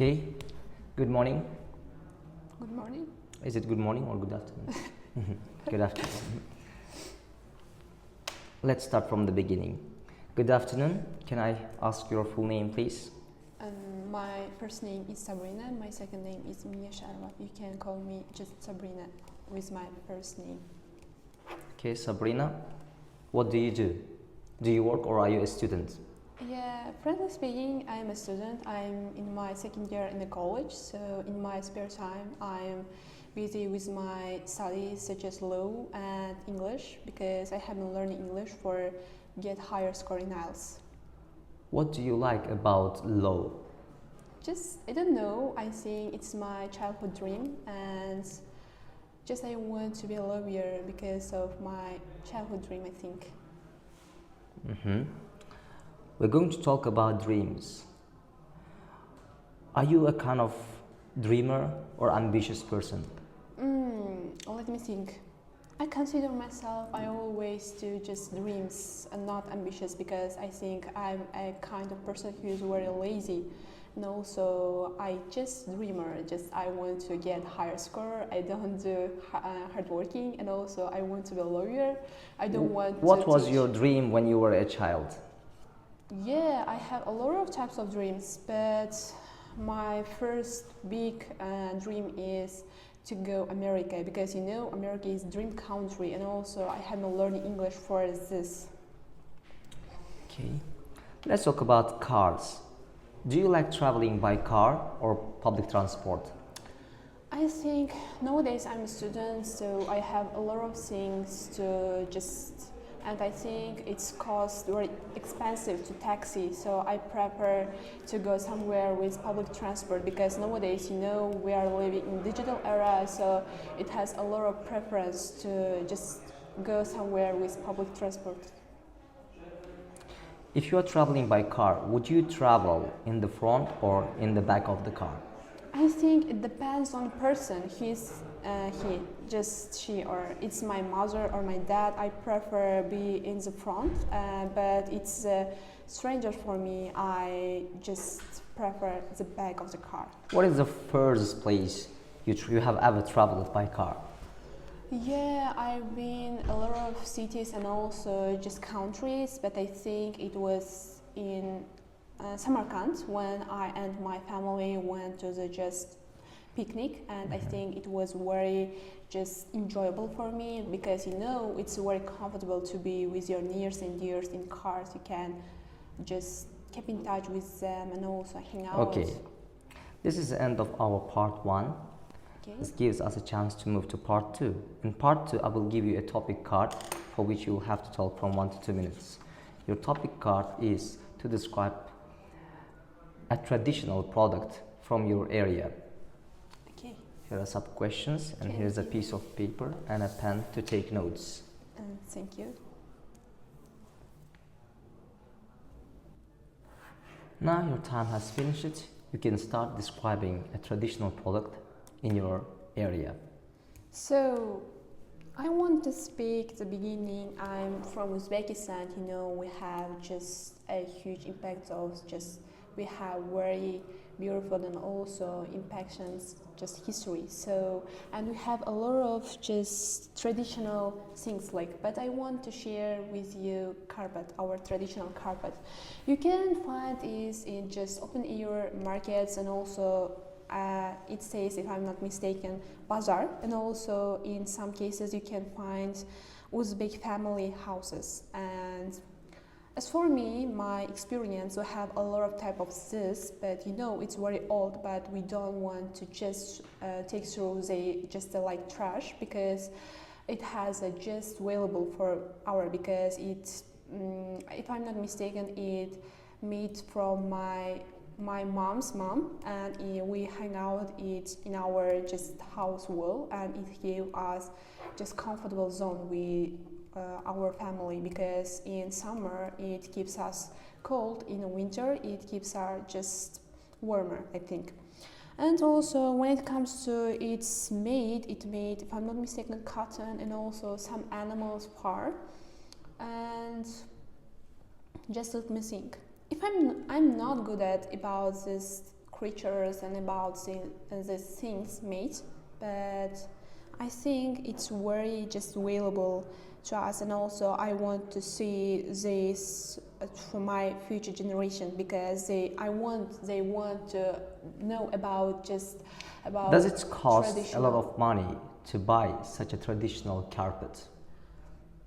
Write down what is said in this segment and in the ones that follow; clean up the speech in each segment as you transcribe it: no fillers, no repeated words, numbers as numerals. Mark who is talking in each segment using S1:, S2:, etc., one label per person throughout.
S1: Okay, good morning.
S2: Good morning.
S1: Is it good morning or good afternoon? Good afternoon. Let's start from the beginning. Good afternoon. Can I ask your full name, please?
S2: My first name is Sabrina. My second name is Mingyasharova. You can call me just Sabrina with my first name.
S1: Okay, Sabrina. What do you do? Do you work or are you a student?
S2: Yeah, frankly speaking, I'm a student. I'm in my second year in the college. So in my spare time, I'm busy with my studies such as law and English because I have been learning English for get higher score in IELTS.
S1: What do you like about law?
S2: I don't know. I think it's my childhood dream, and I want to be a lawyer because of my childhood dream, I think.
S1: We're going to talk about dreams. Are you a kind of dreamer or ambitious person?
S2: Let me think. I consider myself, I always do just dreams and not ambitious because I think I'm a kind of person who is very lazy. And also, I just dreamer, I want to get higher score. I don't do hard working, and also I want to be a lawyer. I don't want
S1: What
S2: to
S1: was
S2: teach.
S1: your dream when you were a child?
S2: Yeah, I have a lot of types of dreams, but my first big dream is to go America because America is dream country, and also I have been learning English for this.
S1: Okay, let's talk about cars. Do you like traveling by car or public transport?
S2: I think nowadays I'm a student, so I have a lot of things to and I think it's cost very expensive to taxi, so I prefer to go somewhere with public transport because nowadays, we are living in digital era, so it has a lot of preference to just go somewhere with public transport.
S1: If you are traveling by car, would you travel in the front or in the back of the car?
S2: I think it depends on person. She, or it's my mother or my dad. I prefer be in the front, but it's a stranger for me. I just prefer the back of the car.
S1: What is the first place you have ever traveled by car?
S2: Yeah, I've been a lot of cities and also just countries, but I think it was in Samarkand when I and my family went to the just picnic, and I think it was very just enjoyable for me because it's very comfortable to be with your nears and dears in cars. You can just keep in touch with them and also hang out.
S1: Okay, this is the end of our part 1.
S2: Okay.
S1: This gives us a chance to move to part 2. In part 2, I will give you a topic card for which you will have to talk from 1 to 2 minutes. Your topic card is to describe a traditional product from your area.
S2: Okay.
S1: Here are some questions, and here's a piece of paper and a pen to take notes.
S2: Thank you.
S1: Now your time has finished. You can start describing a traditional product in your area.
S2: So, I want to speak the beginning. I'm from Uzbekistan. We have just a huge impact of we have very beautiful and also impactions just history. So, and we have a lot of just traditional things but I want to share with you carpet, our traditional carpet. You can find this in just open air markets, and also it says, if I'm not mistaken, bazaar, and also in some cases you can find Uzbek family houses. And as for me, my experience, we have a lot of type of this, but it's very old, but we don't want to just take through like trash because it has a just available for our, because it's if I'm not mistaken, it made from my mom's mom, and we hang out it in our just house wall, and it gave us just comfortable zone with our family, because in summer it keeps us cold, in the winter it keeps us just warmer, I think. And also when it comes to it made, if I'm not mistaken, cotton and also some animals fur. And just let me think. If I'm not good at about this creatures and about the things made, but I think it's very just available to us, and also I want to see this for my future generation, because they want to know about just about.
S1: Does it cost a lot
S2: traditional.
S1: of money to buy such a traditional carpet?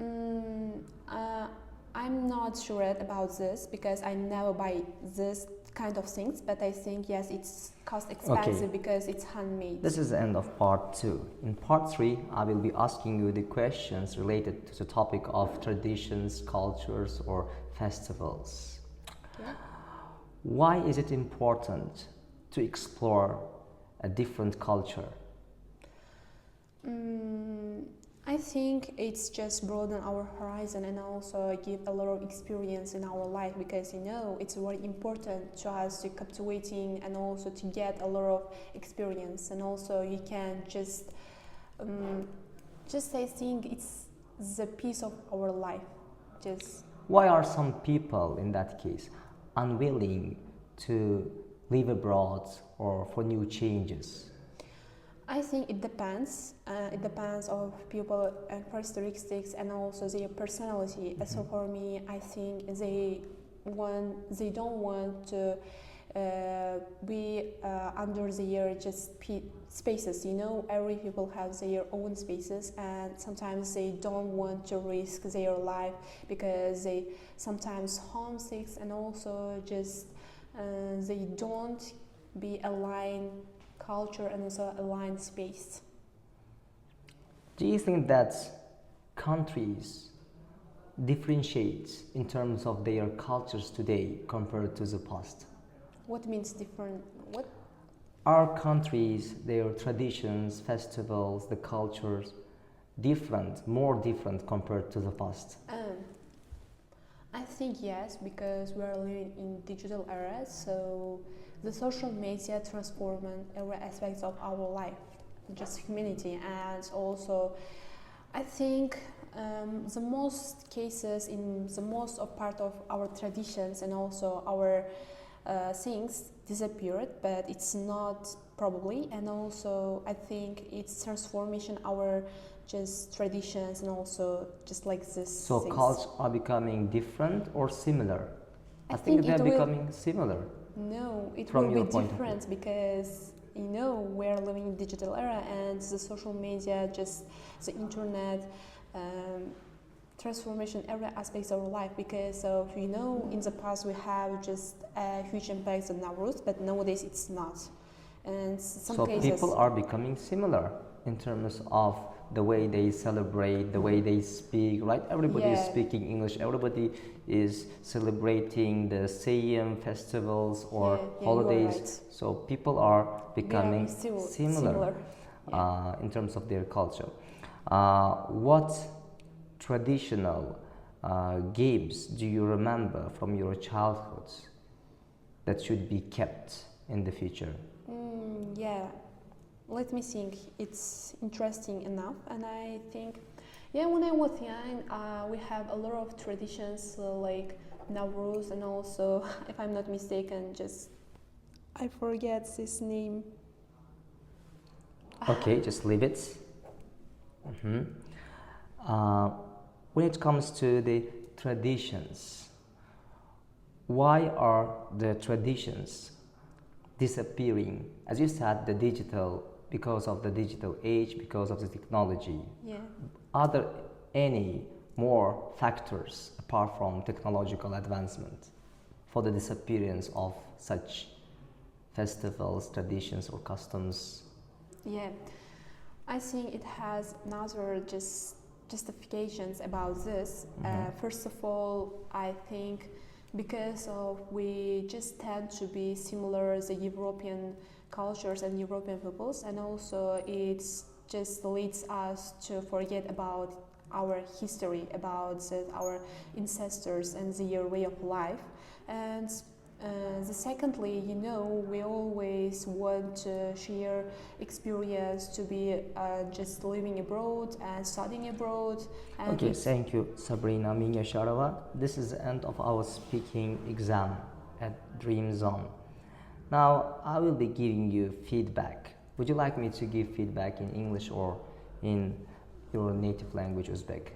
S2: Mm, uh, I'm not sure about this because I never buy this kind of things, but I think yes, it's cost expensive because it's handmade.
S1: This is the end of part 2. In part 3, I will be asking you the questions related to the topic of traditions, cultures, or festivals.
S2: Yeah.
S1: Why is it important to explore a different culture?
S2: I think it's just broaden our horizon and also give a lot of experience in our life, because it's very important to us to captivating and also to get a lot of experience, and also you can just I think it's the piece of our life. Just
S1: Why are some people in that case unwilling to live abroad or for new changes?
S2: I think it depends. It depends of people and characteristics and also their personality. So for me, I think they don't want to be under their just spaces. Every people have their own spaces, and sometimes they don't want to risk their life because they sometimes homesick, and also just they don't be aligned culture and also aligned space.
S1: Do you think that countries differentiate in terms of their cultures today compared to the past?
S2: What means different? What?
S1: Are countries, their traditions, festivals, the cultures more different compared to the past?
S2: I think yes, because we are living in digital era, so the social media transforming every aspects of our life, just humanity, and also I think the most cases in the most of part of our traditions and also our things disappeared, but it's not probably, and also I think it's transformation our just traditions and also just like this.
S1: So
S2: things.
S1: cultures are becoming different or similar?
S2: I
S1: think they
S2: it
S1: are
S2: will,
S1: becoming similar.
S2: No, it
S1: From
S2: will
S1: your
S2: be
S1: point of
S2: different because we're living in digital era, and the social media, just the internet, transformation every aspects of our life, because of in the past we have just a huge impact on our roots, but nowadays it's not. And
S1: So people are becoming similar in terms of the way they celebrate, the way they speak, right? Everybody is speaking English, everybody is celebrating the same festivals or holidays.
S2: Right.
S1: So people are becoming similar
S2: Yeah.
S1: In terms of their culture. What traditional games do you remember from your childhood that should be kept in the future?
S2: Let me think. It's interesting enough, and I think, when I was young, we have a lot of traditions like Nowruz, and also, if I'm not mistaken, I forget this name.
S1: Okay, just leave it. When it comes to the traditions, why are the traditions disappearing? As you said, because of the digital age, because of the technology.
S2: Yeah.
S1: Are there any more factors apart from technological advancement for the disappearance of such festivals, traditions, or customs?
S2: Yeah, I think it has another justifications about this. First of all, I think because of we just tend to be similar the European cultures and European peoples, and also it just leads us to forget about our history, about our ancestors and their way of life. And secondly, we always want to share experience to be just living abroad and studying abroad. And
S1: okay, thank you, Sabrina Mingyasharova. This is the end of our speaking exam at Dream Zone. Now I will be giving you feedback. Would you like me to give feedback in English or in your native language, Uzbek?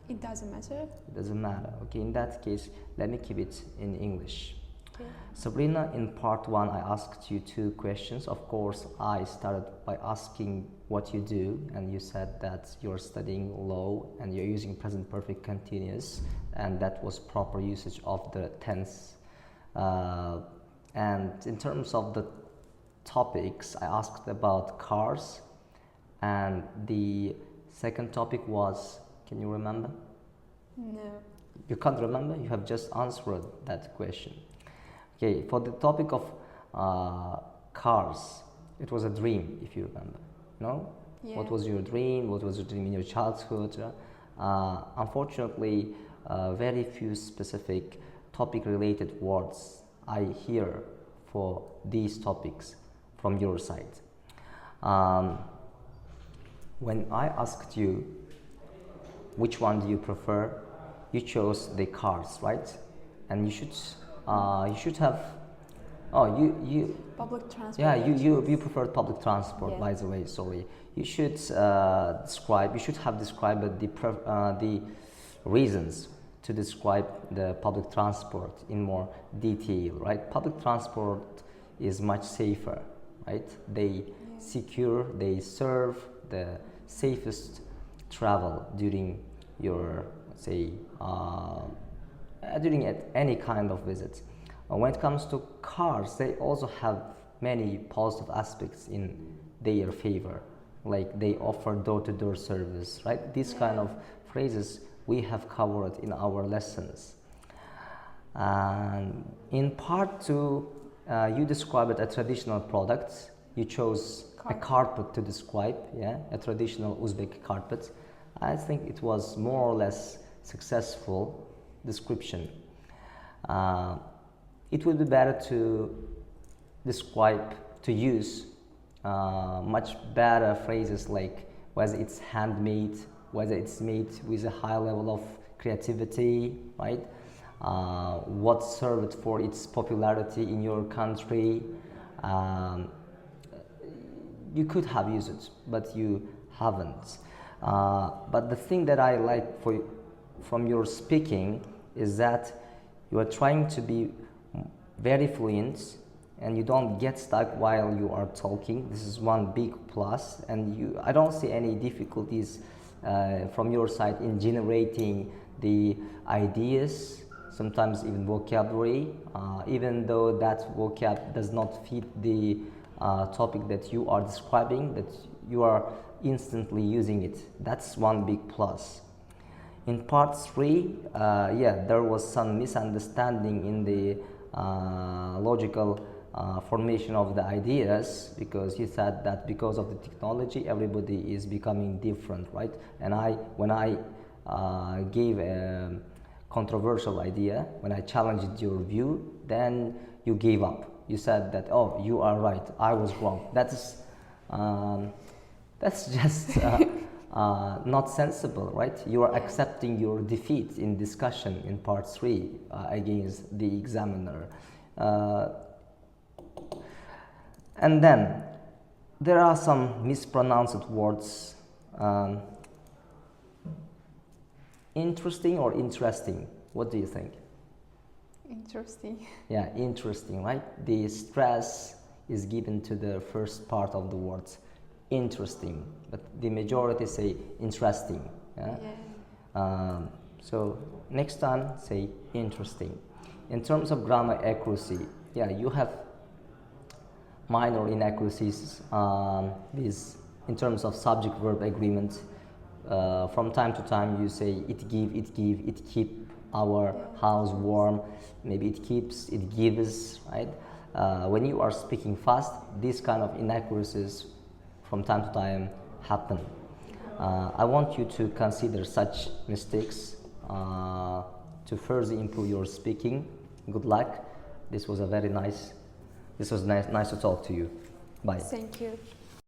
S2: It doesn't matter.
S1: It doesn't matter. Okay, in that case, let me keep it in English.
S2: Okay.
S1: Sabrina, in part 1, I asked you 2 questions. Of course, I started by asking what you do, and you said that you're studying law and you're using present perfect continuous, and that was proper usage of the tense. And in terms of the topics, I asked about cars, and the second topic was, can you remember?
S2: No.
S1: You can't remember? You have just answered that question. Okay, for the topic of cars, it was a dream, if you remember. No?
S2: Yeah.
S1: What was your dream? What was your dream in your childhood? Unfortunately, very few specific topic-related words I hear for these topics from your side. When I asked you which one do you prefer, you chose the cars, right? And you should have. Oh, you.
S2: Public transport.
S1: Yeah, you prefer public transport.
S2: Yeah.
S1: By the way, sorry. You should describe. You should have described the reasons to describe the public transport in more detail, right? Public transport is much safer, right? They secure, they serve the safest travel during your, say, during any kind of visit. When it comes to cars, they also have many positive aspects in their favor, like they offer door-to-door service, right? These kind of phrases we have covered in our lessons. And in part 2, you described a traditional product. You chose a carpet to describe, a traditional Uzbek carpet. I think it was more or less successful description. It would be better to describe, to use much better phrases like whether it's handmade, whether it's made with a high level of creativity, right? What served for its popularity in your country. You could have used it, but you haven't. But the thing that I like from your speaking is that you are trying to be very fluent and you don't get stuck while you are talking. This is one big plus, and I don't see any difficulties from your side in generating the ideas, sometimes even vocabulary, even though that vocab does not fit the topic that you are describing, that you are instantly using it. That's one big plus. In part 3, there was some misunderstanding in the logical formation of the ideas, because you said that because of the technology everybody is becoming different, right? And when I gave a controversial idea, when I challenged your view, then you gave up. You said that, oh, you are right, I was wrong. That's just not sensible, right? You are accepting your defeat in discussion in part 3 against the examiner. And then there are some mispronounced words. Interesting or interesting? What do you think?
S2: Interesting.
S1: Yeah, interesting, right? The stress is given to the first part of the words, interesting, but the majority say interesting. So next time say interesting. In terms of grammar accuracy, you have minor inaccuracies in terms of subject-verb agreement. From time to time you say it give, it keep our house warm, maybe it keeps, it gives, right? When you are speaking fast, these kind of inaccuracies from time to time happen. I want you to consider such mistakes to further improve your speaking. Good luck. This was nice to talk to you. Bye.
S2: Thank you.